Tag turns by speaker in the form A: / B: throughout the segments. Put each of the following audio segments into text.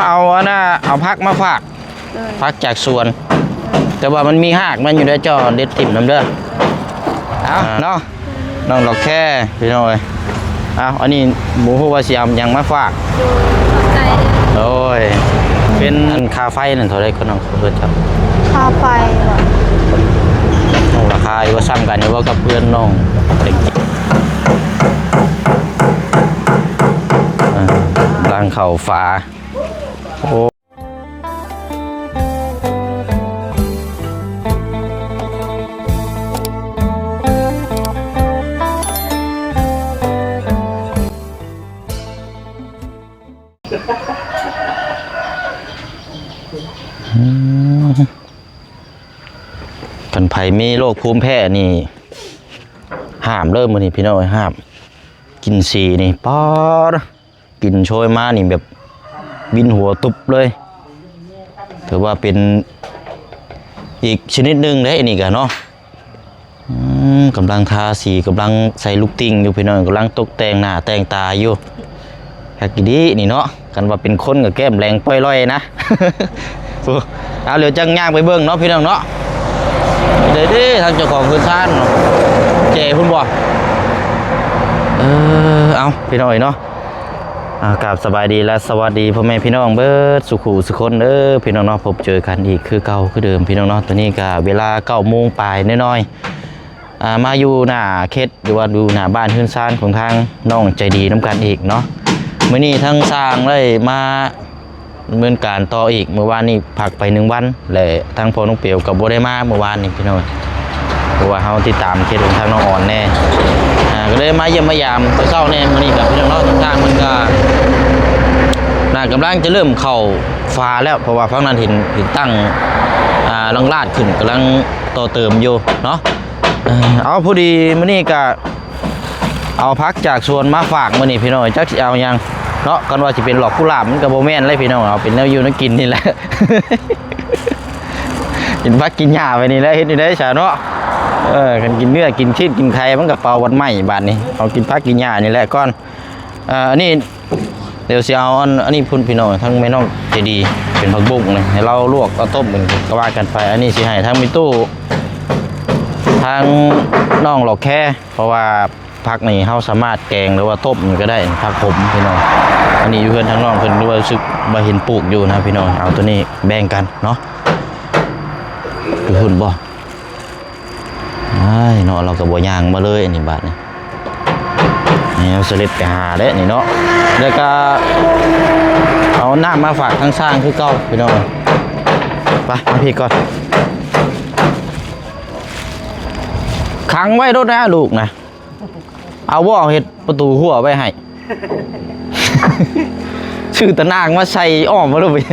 A: เอาอันน่ะเอาพักมาฝากพักจากสวนแต่ว่ามันมีหากมันอยู่ในจอเด็ดติ่มน้ำเด้อเอาเนาะน้องดอกแค่พี่น้อยเอาอันนี้หมูหัวเสียมยังมาฝากโอ้ยเป็นคาไฟนั่นเท่าไรก็น้องเพื่อนครับ
B: คาไฟ
A: น้องราคาว่าซ้ำกันว่ากับเพื่อนน้องเด็กร่างเข่าฟ้าโอ้กันไผ่มีโรคภูมิแพ้นี่ห้ามเริ่มมื้อนี้พี่น้อยห้ามกินสีนี่ป๊อดกินโชยมานี่แบบบินหัวตุบเลยถือว่าเป็นอีกชนิดหนึ่งได้นี่กันเนาะกำลังทาสีกำลังใส่ลูกติ้งอยู่พี่น้อยกำลังตกแต่งหน้าแต่งตาอยู่แฮกกี้ดีนี่เนาะกันว่าเป็นคนกับแก้มแรงป้อยล่อยนะเอาเดี๋ยวจังย่างไปเบิ้งเนาะพี่น้องเนาะเดี๋ยวดิทางเจ้าของคือท่านเจ๋คุณบ่เอาพี่น้อยเนาะกราบสบายดีและสวัสดีพ่อแม่พี่น้องเบิดสุขุสุคนพี่น้องเนาะพบเจอกันอีกคือเก่าคือเดิมพี่น้องเนาะตอนนี้ก็เวลา9 โมงปลายน้อยๆมาอยู่หน้าเขตหรือว่าดูหน้าบ้านฮื่นซ่านของทางน้องใจดีน้ำกันอีกเนาะเมื่อนี้ทั้งสร้างได้มาเหมือนการต่ออีกเมื่อวานนี้พักไป1 วันและทางพ่อน้องเปียวกับโบได้มาเมื่อวานนี้พี่น้องเพราะว่าเขาติดตามเคสของทางน้องอ่อนแน่ก็เลยมาเยี่ยมมายามไปเศร้าแน่มื่อนี้กับพี่น้องเนาะทางมันก็กำลังจะเริ่มเข้าฟ้าแล้วเพราะว่าฝั่งนั้นเห็นตั้งลังลาดขึ้นกำลังต่อเติมอยู่เนาะเอาพอดีมื่อนี้ก็เอาพักจากสวนมาฝากมื่อนี้พี่น้องจักสิเอายังเนาะกันว่าจะเป็นหลอกกุหลาบมันกับโบแมนเลยพี่น้องเอาเป็นแนวยูนักกินนี่แหละ กินพักกินหญ้าไปนี่แหละเห็นนี่ได้ฉะเนาะกันกินเนื้อกินชีสกินไข่มันกับเปล่าวันใหม่บาทนี้เอากินพักกินหญ้านี่แหละก้อนอันนี้เดี๋ยวสิเอาอันนี้พุ่นพี่น้องทั้งแม่น้องใจดีเป็นผักบุ้งเลยให้เราลวกเอาต้มกันก็ว่ากันไปอันนี้สิให้ทั้งมีตู้ทางน้องหลอกแค่เพราะว่าผักนี่เขาสามารถแกงหรือว่าต้มก็ได้ผักผมพี่น้องอันนี้เพื่อนทั้งน้องเพื่อนรู้สึกมาเห็นปลูกอยู่นะพี่น้องเอาตัวนี้แบ่งกันเนาะดูหุ่นบ่เนาะเรากับบัวยางมาเลยอันนี้บาทนี่เอาสลิดไปหาเด้นี่เนาะแล้วก็เอาหน้ามาฝากทั้งสร้างคือเก่าพี่น้องไปมาพี่ก่อนขังไว้รถนะลูกนะเอาว่าเห็ดประตูหัวไว้ให้ ชื่อตะนางมาใส่อ้อมมาลูกพี่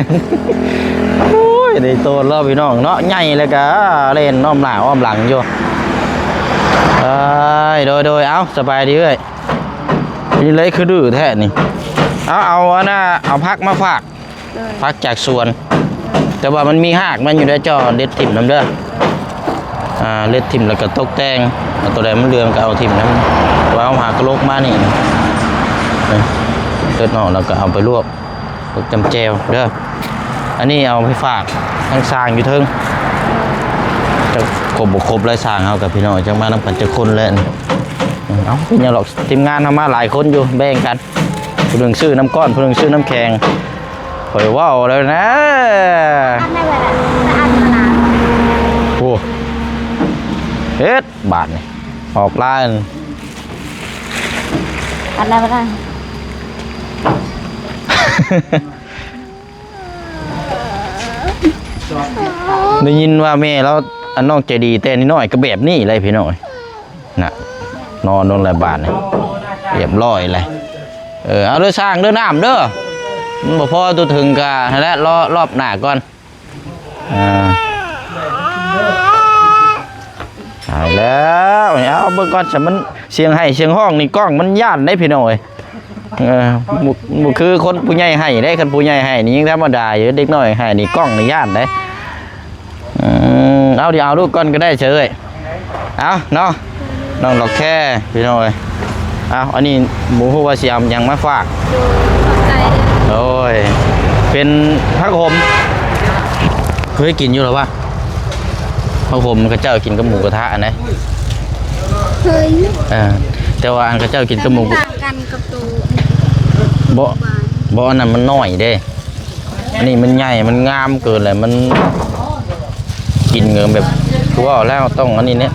A: โอ้ยได้โตแล้วพี่น้องเนาะใหญ่เลยก็เล่นอ้อมหน้าอ้อมหลังอยู่โดยเอาสบายดีเลยนี่เลยคือดื้อแท้นี่เอาอันน่ะเอาพักมาฝากพักจากสวนแต่ว่ามันมีหากมันอยู่ในจอเด็ดถิ่มน้ำเด้อเล็ดถิ่มแล้วก็ตกแต่งตัวใดมันเรืองก็เอาถิ่มน้ำว่าเอาหากระโลกมานี่เลือดนอกแล้วก็เอาไปลวกจำแจวเด้ออันนี้เอาไปฝากทั้งสร้างอยู่เทิงจะครบบุครบเลยสร้างเอากับพี่น้องจังมานำกันจะคนเลยเอาเป็นยังหรอกทีมงานทำมาหลายคนอยู่แบ่งกันผู้หนึ่งซื้อน้ำก้อนผู้หนึ่งซื้อน้ำแข็งคอยว่าวแล้วนะโอ้เฮ็ดบาทนี่ออกล้าน
B: อันนั้นก็ได้
A: ได้ยินว่าแม่แล้วอันน้องใจดีแต่นี่น้อยก็แบบนี้เลยพี่น้อยน่ะนอนอะไรบาทนี่เรียบร้อยเลยเอาเด้อสร้างเด้อน้ำเด้อมันบ่พอตัวถึงกะแล้วรอบหน้าก่อนหายแล้วเอาเบิ่งก่อนฉันมันเสียงให้เสียงห้องนี่กล้องมันย่านได้พี่น้อยคือคนผู้ใหญ่ให้ได้คนผู้ใหญ่ให้นี่ยังธรรมดาอยู่เด็กน้อยให้นี่กล้องนี่ย่านได้เอาเดี๋ยวเอาลูกก้อนก็ได้เฉยเอาเนาะน้องดอกแค่พี่น้อยเอาอันนี้หมูหัวเสียมยังมาฝากโอ้ย เป็นผักขมเคยกินอยู่หรอวะผักขมกระเจ้ากินกับหมูกระทะอันไหน
B: เคย
A: แต่ว่าอันกระเจ้ากินกับหมู
B: ต่างกันกับตัว
A: บ่อันนั้นมันน้อยเด้อันนี้มันใหญ่มันงามเกินเลยมันกินเงินแบบคือว่าแล้วต้องอันนี้เนี่ย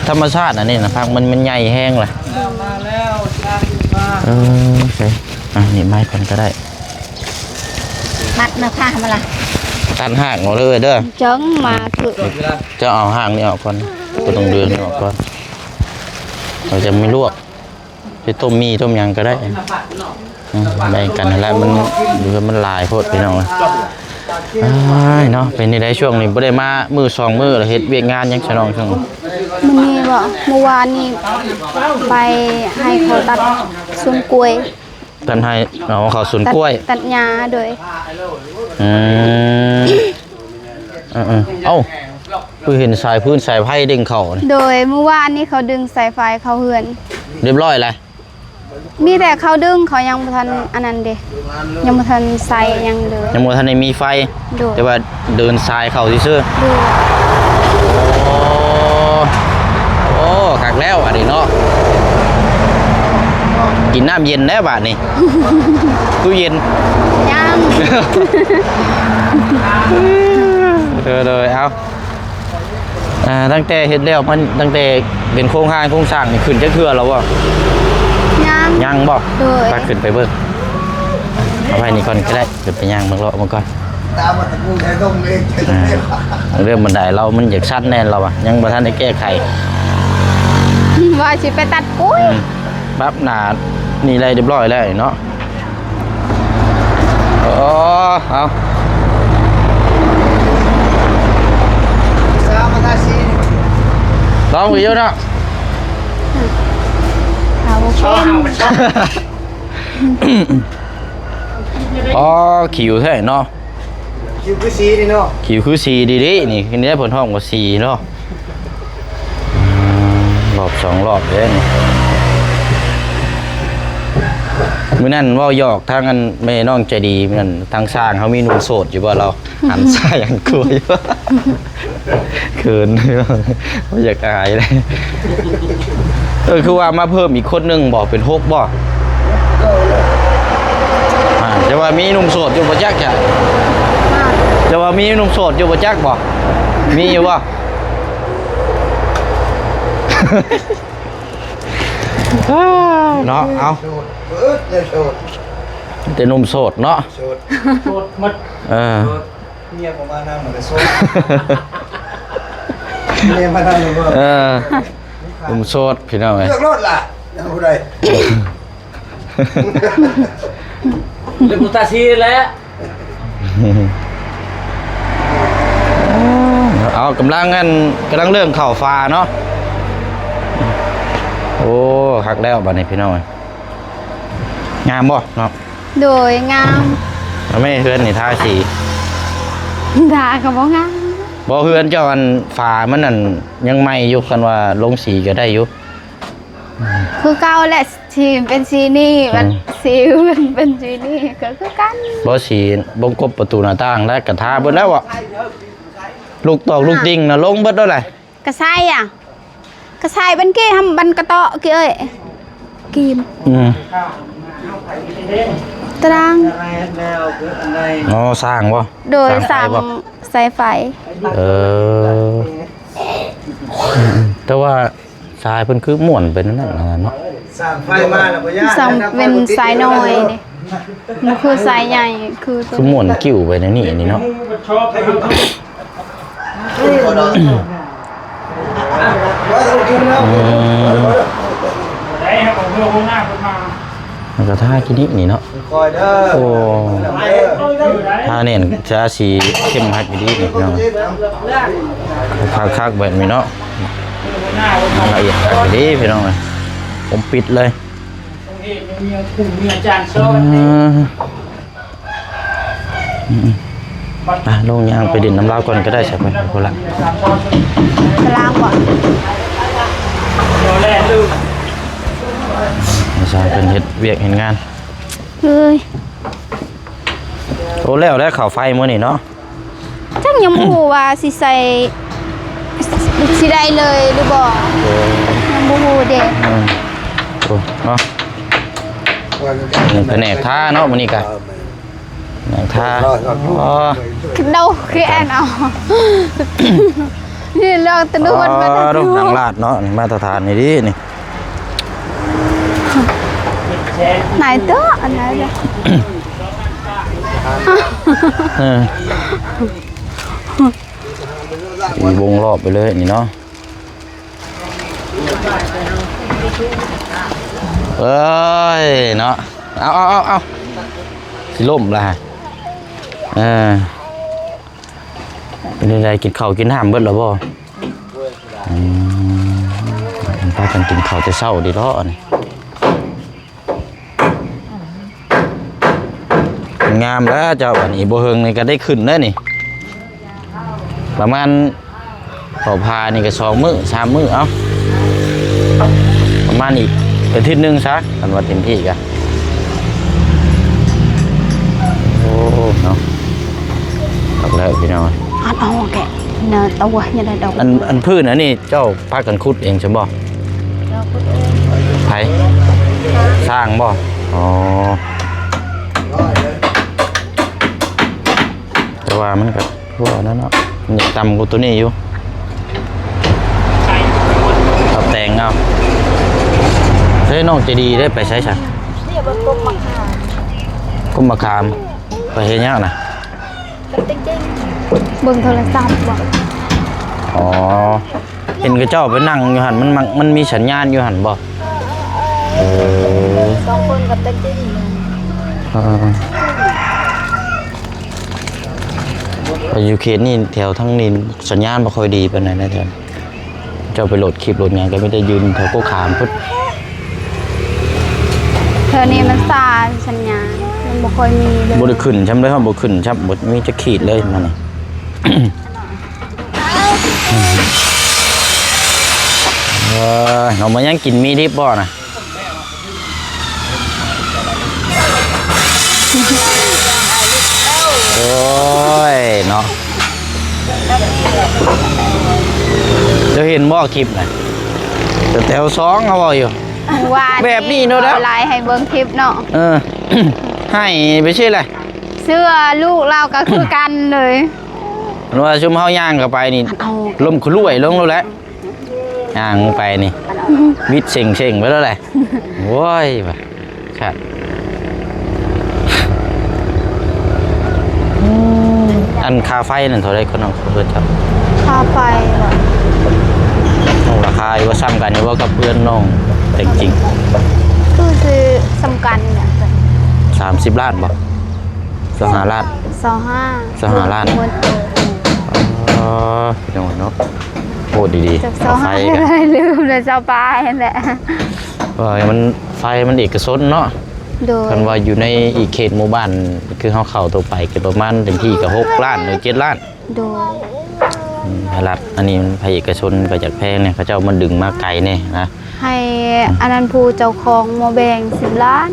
A: ธรรมชาติอันนี้นะผักมันใหญ่แห้งเลยโอเคนี่ไม้ก่อนก็ได้
B: มัดมาผ้ามาละ
A: ตัดหางเอาเลยเด้อ
B: จังมาคือ
A: จะเอาหางนี่ออกก่อนก็ต้องเดือนนี่ออกก่อนเราจะไม่ลวกไปต้มต้มยังก็ได้แบ่งกันแล้วมันดูมันลายโพดไปน้องเลยเนาะเป็นในได้ช่วงนี้บ่ได้มามือสองมือแล้วเฮ็ดเวียกงานยังฉลองช่วง
B: มันนี่บ่เมื่อวานนี่ไปให้เขาตัดสวนกล้วย
A: ตันให้เอาข้าวสวนกล้วย
B: ตัดหญ้าโดย
A: เอ้าคือเห็นสายพื้นสายไผ่เด้งเข่านี่
B: โดยเมื่อวานนี่เขาดึงสายไฟเขาเหือน
A: เรียบร้อยเลย
B: มีแต่เขาดึงเขายังบ่ทันอันนั้นเด้ยังบ่ทันใส่ยังเลย
A: ยังบ่ทันได้มีไฟ
B: โดย
A: แต่ว่าเดินสายเข่าซื่อ
B: โดย
A: โอ้คักแล้วอันนี้เนาะกินน้ำเย็นแน่บาดนี่ ตู้เย็น
B: ยัง
A: เลยเอาตั้งแต่เฮ็ดแล้วมันตั้งแต่เป็นโครงสร้างนี่ขึ้นจะเทื่อแล้วบ่ ยังบ่
B: โดย
A: ไปขึ้นไปเบิ่งเอาไปนี่ก่อนก็ได้ขึ้นไปย่างเบิ่งเลาะมันก่อน
C: ตามมาตะกูใช้ต้มเอง
A: เรื่องบันไดเรามันอยากชัดแน่นเราอะยังบ่ทันได้แก้ไข
B: ว่าสิไปตัดปุ้ย
A: ปั๊บหนานี่อะไรเรียบร้อยแล้วเนาะเอา
C: สามมาตาซี
A: ลองไปเยอะเนาะ
B: เอาเป็น
A: อ๋อขิวแท้เนาะ
C: คิวคือซีนี่เนาะ
A: ขิวคือสีดีดินี่คือนี้ได้ผลห้องกว่าสีเนาะรอบสองรอบเองมื้อนั้นว่าหยอกทางอันแม่น้องใจดีมื้อนั้นทางสร้างเขามีหนุ่มโสดอยู่บ่เราหันซ้ายหันขวาอยู่เขินบ่อยากอายเลยคือว่ามาเพิ่มอีกคนนึงบ่เป็น6บ่จะว่ามีหนุ่มโสดอยู่บ่จักจ้ะจะว่ามีหนุ่มโสดอยู่บ่จักบ่มีอยู่บ่เนาะเอา
C: โสดเลยโสด
A: แต่หนุ่มโสดเนาะ
C: โสดโสดมัดเมียประมาณนั้นเหมือนโสดเมียมาทำอยู่บ่
A: หนุ่มโสดพี่น้องเอ้ย
C: เลือกรถล่ะยังบ่ได้
D: เรื่องมุตาชีแล้ว
A: เอากำลังเริ่มเข้าฟ้าเนาะโอ้หักแล้วบัดนี้พี่น้องเอ้ยงามบ่เนาะ
B: โดยงาม
A: แล้วไม่เฮือนนี่ท่าสี
B: ด่าก็บ่งาม
A: บ่เฮือนเจ้าอันฝามันนั่นยังไหม่อยู่คันว่าลงสีก็ได้อยู่
B: คือเก่าแหละสีเป็นสีนี่มันสีเป็นสีนี่ก็คือกัน
A: บ่สีบ่กบประตูหน้าต่างและกระทาเบิดแล้วอ่ะลูกตอกลูกดิ่งน่ะลงเบิดแล้วแหละ
B: กระไซอ่ะกระไซเป็นกี้ทำบันกระเตาะกี้เอ้ยกีมตาราง
C: อะไรแนวคืออะไร
A: อ๋อสร้างบ่
B: โดยสั่ง
A: บ่
B: สายไฟ
A: เออแต่ว่าทรายเพิ่นคือม่วนเป็นนั่นน่ะเนาะ
C: สร้างไฟมาแล้วบ่ยาก
B: สั่งเป็นสายน้อยนี่มันคือสายใหญ่คือตัว
A: คือม่วนกิ้วไปในนี่เนาะ
D: ชอบให้มัน
C: ว่าต้องกินแล้ว
D: ได้ครับผมเพื่อหน้าขึ้นมา
A: มันก็ท่ากินนี่เนาะ
C: คอยเด้อ
A: โอ้ท่าเนี่ยจะสีเข้มฮักอยู่ดีนี่เนาะคักๆแบบนี้เนาะ
D: หน้า
A: ละเอียดคักอยู่ดีพี่น้องเอ้ยผมปิดเลย
D: ตรงนี้มีกลุ่มมีอาจารย์โซ่
A: ลงยางไปดินน้ำลาวก่อนก็ได้ใช่ไหมคนละ
B: ตารางก่อน
D: โดนแล่ดู
A: ไม่ใช่เป็นเฮ็ดเวียกเห็นงาน
B: เฮ้ย
A: โอ้แล้วได้ข่าวไฟมื้อนี่เนาะ
B: จังยังบ่ฮู้ว่าสิใส่สิได้เลยหรือบ่ยังบ่ฮู้เด้
A: โอ้เนาะนี่แผนกท่าเนาะมื้อนี้กะแผนกท่าอ๋อ
B: เดาคือแอนเอานี่เรื่องตะนุนมาตะ
A: ดู
B: นุ
A: หนังลาดเนาะมาตรฐานนี่ดินี่
B: ไหนเด้ออันไหนเด้อ
A: มีวงรอบไปเลยนี่เนาะเอ้ยเนาะเอาสิล่มละเป็นอะไรกินข้าวกินน้ำเบิดแล้วบ่พากันกินข้าวแต่เช้าดีเนาะนี่งามแล้วเจ้าอันนี้บ่เฮิงนี่ก็ได้ขึ้นแล้วนี่ประมาณเขาพานี่ก็2 มื้อ 3 มื้อเอาประมาณอีกอาทิตย์นึงซะกันว่าเต็มที่กันโอ้เนาะกลับแล้วพี่น้อง
B: อันเอาแกเนอตัวยังได้ดอก
A: อันพืชอันนี้เจ้าพากันขุดเองใช่บ่ไผสร้างบ่อ๋อแต่ว่ามันก็พวกนั้นเนาะมันอยากตำกูตัวนี้อยู่เอาแต่งเอาเฮ้ยน้องใจดีได้ไปใช้ฉัน
B: นี่บ่กบมักหา
A: กุมมะขามไปเฮ็ดหยังน่ะ
B: จริงๆเบิ่งโทรศัพท์บ่
A: อ๋อเห็นกระเจ้าไปนั่งอยู่หั่นมันมีสัญญาณอยู่หั่นบ่
B: 2คนกับตะจริง
A: ไปอยู่เขตนี่แถวทั้งนี้สัญญาณบ่ค่อยดีปานใดนะแถวเจ้าไปโหลดคลิปโหลดหยังก็ไม่ได้ยืนแถวโกขามพุทธ
B: เธอนี่มันซาสัญญาณมันบ่ค่อยมีเลย
A: บ่ได้ขึ้นช้ำเลยครับบ่ขึ้นช้ำบ่มีจะขีดเลยมันนี่ เรามายังกินมีดิบบ่น่ะโอ้ยเนาะเดี๋ยวเห็นบ่คลิปน่ะแต่แถว2เขาบ่อยู่
B: ว่า
A: แบบนี้เนอะนะ
B: ไลน์ให้เบิ่งคลิปเนาะ
A: ให้ไปชื่ออะไร
B: เสื้อลูกเราก็คือกันเลย
A: มันว่าชุมเฮาย่างเข้าไปนี่
B: เอา
A: ลมขลุ่ยลงแล้วแหละย่างไปนี่มิดเช่งไปแล้วแหละโว้ยว่ะขาดอันคาไฟนั่นเท่าไรคนเอาเพื่อนครับ
B: ค่าไฟบ่
A: น้องราคาอยู่ว่าซ้ำกันอยู่ว่ากับเพื่อนน้องแต่จริง
B: คือซื้อสำคัญเนี่ย
A: 30 ล้านบ่25 ล้าน
B: 25
A: ล้าน
B: หมด
A: พี่น้องเนาะโคตรดีๆ
B: จาก
A: เอาไฟกัน
B: 25ลืมเลยเจ้าปลาเห็นแหละ
A: มันไฟมันเอกชนเนาะ
B: โดย
A: คันว่าอยู่ในอีกเขตหมู่บ้านคือเฮาเข้าตัวไปก็ประมาณเต็มที่ก็6 ล้านหรือ7 ล้าน
B: โดย
A: รัฐอันนี้มันภาคเอกชนก็จากแพงเนี่ยเขาเจ้ามันดึงมาไกลเนี่ยนะ
B: ให้อนันต์ภูเจ้าของมาแบ่ง10 ล้าน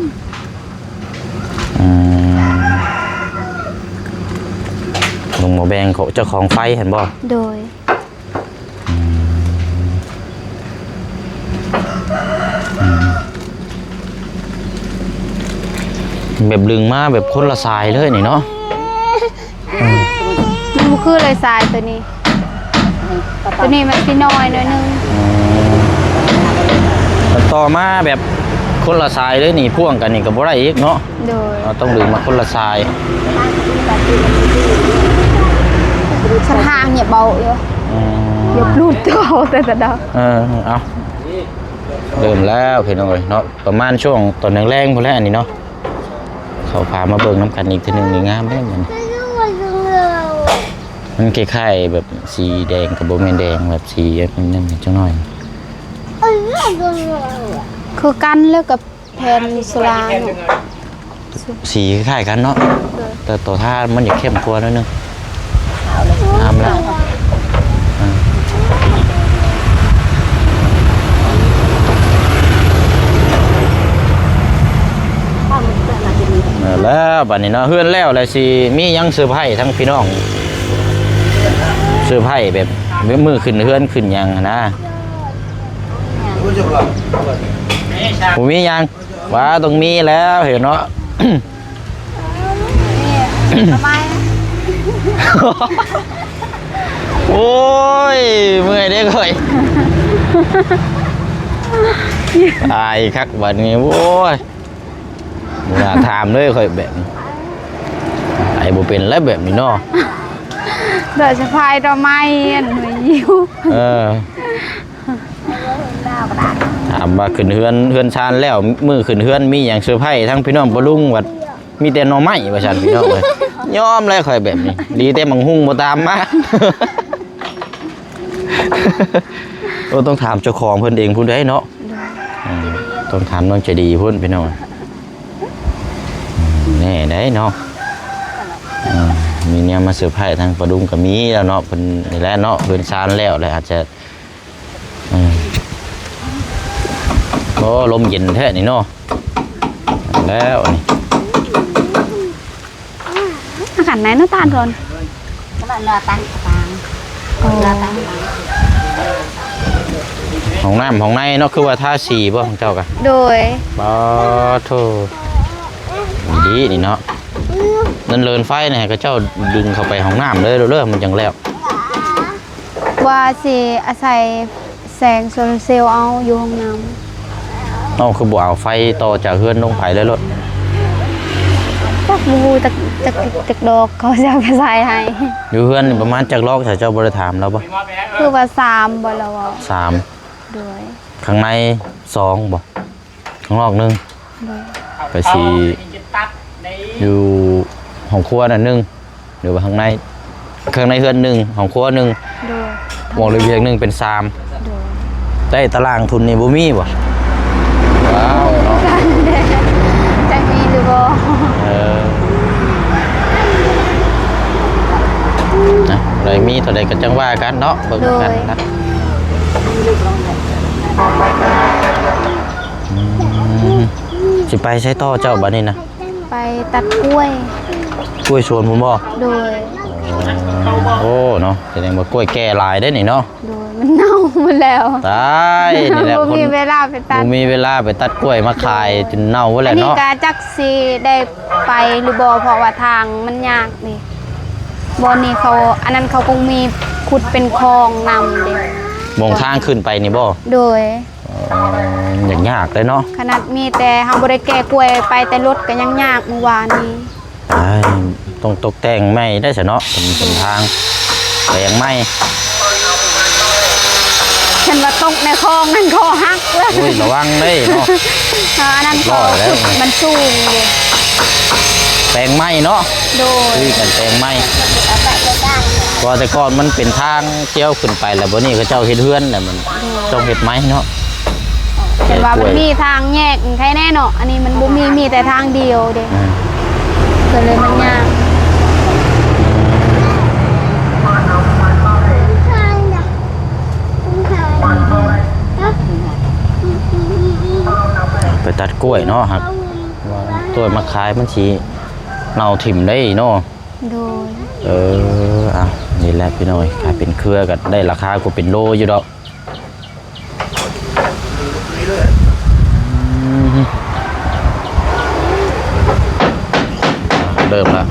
A: ลงหมอแบงเขาเจ้าของไฟเห็นบ่
B: โดย
A: แบบลึงมาแบบคนละสายเลยนี่เนาะ
B: มันบ่คือเลยทรายตัวนี้ ตัวนี้มันสิน้อยหน่อยนึง
A: มันต่อมาแบบคนละสายเลยนี่พ่วงกันนี่ก็บ่ได้อีกเนาะ
B: โดย
A: เราต้องดึงมาคนละสาย
B: ชั้นห้างเนี่ยเบาอยู่อย่าปลุดตัวแต่ดาว
A: เอาเริ่มแล้วพี่น้องเอ้ยเนาะประมาณช่วงตอนแรงๆพุ่นแหละอันนี้เนาะเขาพามาเบิ่งน้ำกันอีกทีนึงนี่งามเด้มันคล้ายๆแบบสีแดงกับบ่แม่นแดงแบบสีนั่นจังหน่อย
B: คือกันแล้วกับแผ่นโซลาร์เนาะ
A: สีคล้ายๆกันเนาะแต่ตัวท่ามันจะเข้มกว่านิดนึงงามแล้ว แล้วบัดนี้เนาะเฮือนแล้วแล้วสิมีหยังเซอร์ไพรส์ทั้งพี่น้องเซอร์ไพรส์แบบมือขึ้นเฮือนขึ้นหยังนะ
C: รู้จักหรอ
D: นี่ชา
A: ผมมีหยังว่าต้องมีแล้วเห็นเนาะ
B: ทำไม
A: โอ้ยเมื่อยเด้เคยตายคักบัดนี้โอ้ยอย่าถามเลยเคยแบบนี้ไอ้บ่เป็นแล้วแบบนี้เนาะ
B: เดือดสะพายทำไมหนูยิ้ว
A: เออถามว่าขึ้นเฮือนชานแล้วมือขึ้นเฮือนมีอย่างเซอร์ไพรส์ทั้งพี่น้องปะลุงวัดมีแต่หน่อไม้ว่าซั่นพี่น้องเลยยอมเลยค่อยแบบนี้ ดีแต่มังหุ่งบ่ตามมาโอ้ต้องถามเจ้าของเพิ่นเองพุ่นได้เนาะต้องถามน้องใจดีพุ่นพี่น้องแน่ได้เนาะมีเนี่ยมาเซอร์ไพรส์ทางปะลุงก็มีแล้วเนาะเพิ่นนี่แหละเนาะเพิ่นชานแล้วเลยอาจจะโอ้ลมเย็นแท้นี่เนาะแล้วนี่
B: อาหารไหนน้ำตาลก่อน
E: các bạn lo tăng lo tăng
A: ห้องน้ำห้องในเนาะคือว่าท่าสีบ่ของเจ้ากะ
B: โดย
A: บ่โธ่ดีนี่เนาะนั่นเลินไฟเนี่ยก็เจ้าดึงเข้าไปห้องน้ำเลยเรื่อยๆมันจังแล้ว
B: ว่าสิอาศัยแสงโซลาร์เซลล์เอาอยู่ห้องน้
A: เอาคือบ่เอาไฟต่อจากเฮือนลงไผเลยรถ
B: ำพวกบูตักดอกเขาจะกระใส่ให้
A: อยู่เฮือนนี่ประมาณจักรอกถ้าเจ้าบ่ได้ถามเราบ่
D: มาไปแล้ว
B: คือว่า3บ่ละว่า
A: 3
B: โดย
A: ข้างใน2บ่ข้างนอก1
B: โดย
A: ก็สิ
D: จะตัดใน
A: อยู่ห้องครัวน่ะ1หรือว่าข้างในเฮือน1ห้องครัว1
B: โดย
A: หม้อระเบียง1เป็น3
B: โดย
A: ได้ตารางทุนนี่บ่มีบ่ว้าวเนาะ
B: จะมีหรือบ่
A: นะอะไรมีเท่าใดก็จังว่ากันเนาะเบิ่งกันนะสิไปใช้ต่อเจ้าบัดนี้นะ
B: ไปตัดกล้วย
A: กล้วยชวนผมบ่
B: โดย
A: โอ้เนาะแสดงว่ากล้วยแก่หลายได้นี่เนาะ
B: โดยมันเน่าหมดแล้ว
A: ตายนี่แหละ
B: บ่
A: คน
B: มีเวลาไปตัด
A: บ่มีเวลาไปตัดกล้วยมาขายจนเน่าไว้แห
B: อั
A: ละ
B: นนี้
A: เนาะ
B: กาจักสิได้ไปหรือบ่เพราะว่าทางมันยากนี่บ่นี่เขาอันนั้นเขาคงมีขุดเป็นคลองนำเด้
A: มองทางขึ้นไปนี่บ่
B: โดย
A: อย่างยากเลยเนาะ
B: ขนาดมีแต่เฮาบ่ได้แก้กล้วยไปแต่รถก็ยังยากเมื่อวานนี้
A: ตายต้องตกแต่งไม้ได้ซะเนาะเป็นทางแปลงไม้
B: ฉันว่าตกในคลองนั่นคอหักเลย
A: อุ้ยระวังเด้เนาะ
B: อันนั้น
A: ร
B: ก็
A: อดแล้ว
B: มันสูงอยู่
A: แปลงไม้เนาะ
B: โดย
A: คุยกันแปลงไม้เพราะแต่ก่อนมันเป็นทางเที่ยวขึ้นไปแล้วบ่นี้เขาเจ้าเฮ็ดเฮือนแหละมันต้องเฮ็ดไม้เนาะ
B: ฉันว่ามันมีทางแยกใครแน่เนาะอันนี้มันบ่มีแต่ทางเดียวเด้
A: อืม
B: ก็เลยมันยาก
A: ไปตัดกล้วยเนาะครับว่าต้นมะขายมันสิเน่าถิ่มได้เนาะ
B: โดย
A: อ่ะนี่แหละพี่น้อยขายเป็นเครือก็ได้ราคาก็เป็นโลอยู่ดอกเริ่มแล้ว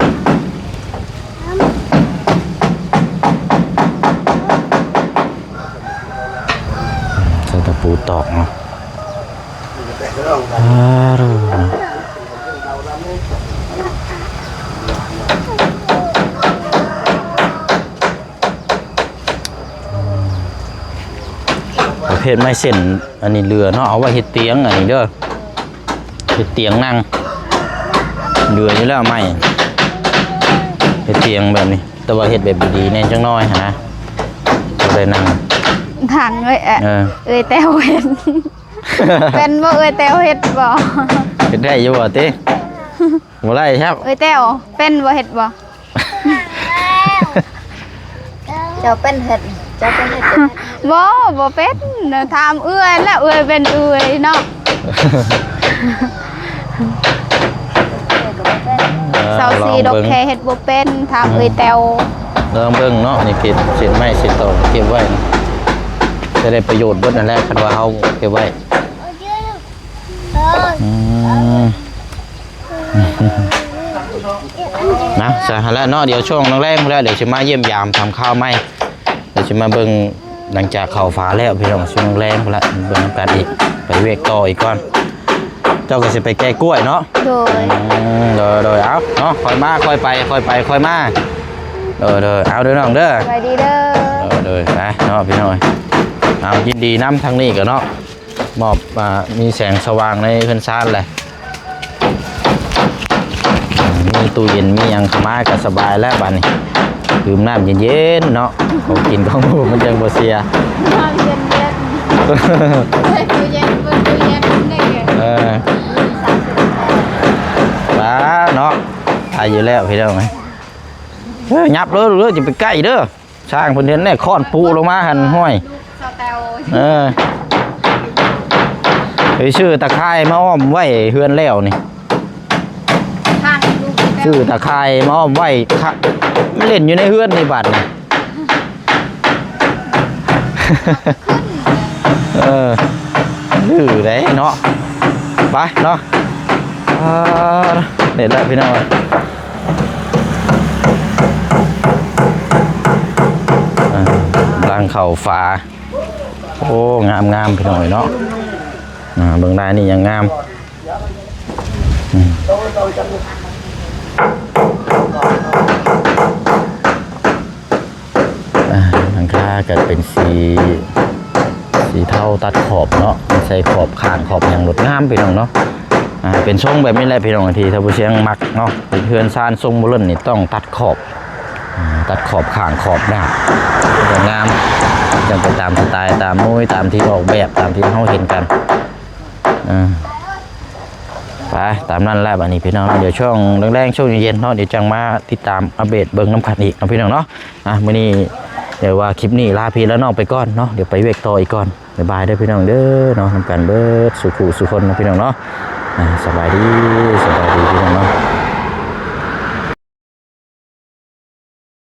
A: ใส่ตะปูตอกเนาะประเภทไม้เส้นอันนี้เรือเนาะเอาไว้เฮ็ดเตียงอันนี้เด้อเฮ็ดเตียงนั่งเรืออยู่แล้วไม้เฮ็ดเตียงแบบนี้แต่ว่าเฮ็ดแบบดีๆแน่จังน้อยฮะบ่ได้นั่ง
B: ทางเอ้ย
A: เออ
B: เอ้ยแต้วเฮ็ด เป็นบ่เอ้ยแต้วเฮ็ดบ่
A: เฮ็ดได้อยู่บ่ติบ่ได้ครับ
B: เอ้ยแต้วเป็นบ่เฮ็ดบ่
E: cho bên thịt cho bên thịt
B: บ่เป็นถามเอ้ยแล้วเอ้ยเป็นเอ้ยเนาะ เซาซีดอกแคเฮ็ดบ่เป็นถามเอ้ยแตว
A: เริ่มเบิ่งเนาะนี่เก็บเศษไม้เศษตอกเก็บไว้นะจะได้ประโยชน์เบิดนั่นแหละคันว่าเฮาเก็บไว้อืมนะใช่แล้วเนาะเดี๋ยวช่วงแรกๆแล้วเดี๋ยวสิมาเยี่ยมยามทำข้าวไหมเดี๋ยวสิมาเบิ่งหลังจากเข้าฟ้าแล้วพี่น้องช่วงแรกพุ่นละเบิ่งนำกันอีกไปเวกต่ออีกก่อนเจ้าก็สิไปแก้กล้วยเนาะ
B: โดย
A: โดยเอาเนาะค่อยมาค่อยไปค่อยไปค่อยมาโดยเอาเด้อน้องเด้อ
B: ไปดีเด้อ
A: โดยไปเนาะพี่น้อยเอายินดีน้ำทางนี้ก็เนาะมอบมีแสงสว่างในเพิ่นซ่านแหละมีตู้เย็นมีหยังเข้ามาก็สบายแล้วบัดนี้ดื่มน้ำเย็นๆเนาะของกินของหมู่มันจังบ่เสีย
B: น้ำเย็นเย็นตู้เย็นเปิดตู้เย็นได้ไง
A: ป้าเนาะตายอยู่แล้วพี่น้องไงยับเด้อจะไปใกล้เด้อสร้างเพิ่นเห็นแน่ค้อนปูลงมาหั่นห้อย
B: สแตว
A: ไปชื่อตะไคร้มาอ้อมไว้เฮือนแล้วนี่
B: ข้างลูก
A: ชื่อตะไคร้มาอ้อมไว้ค่ะไม่เล่นอยู่ในเฮือนในบัดนี่ ดื้อได้เนาะไปเนาะเด็ดแล้วพี่น้องรังเข่าฟ้าโอ้งามพี่น้อยเนาะเบื้องใต้นี่ยังงามหลังคาก็เป็นสีเทาตัดขอบเนาะใส่ขอบข้างขอบอย่างงดงามพี่น้องเนาะเป็นทรงแบบนี้แหละพี่น้องทีถ้าผู้เชี่ยงมักเนาะเป็นเพื่อนซานทรงโบราณนี่ต้องตัดขอบข้างขอบหน้าจะงามจะไปตามสไตล์ตามมุ้ยตามที่ออกแบบตามที่เขาเห็นกันไปตามนั้นแหละบัดนี้พี่น้องเดี๋ยวช่วงแรงๆช่วงเย็นๆเนาะเดี๋ยวจังมาติดตามอัปเดตเบิ่งน้ำขันอีกนะพี่น้องเนาะมื้อนี้เดี๋ยวว่าคลิปนี้ลาพี่แล้วน้องไปก่อนเนาะเดี๋ยวไปเวกต่ออีกก่อนบ๊ายบายเด้อพี่น้องเด้อเนาะทำกันเบิดสุขุสุคนนะพี่น้องเนาะสบายดีพี่น้องเนาะ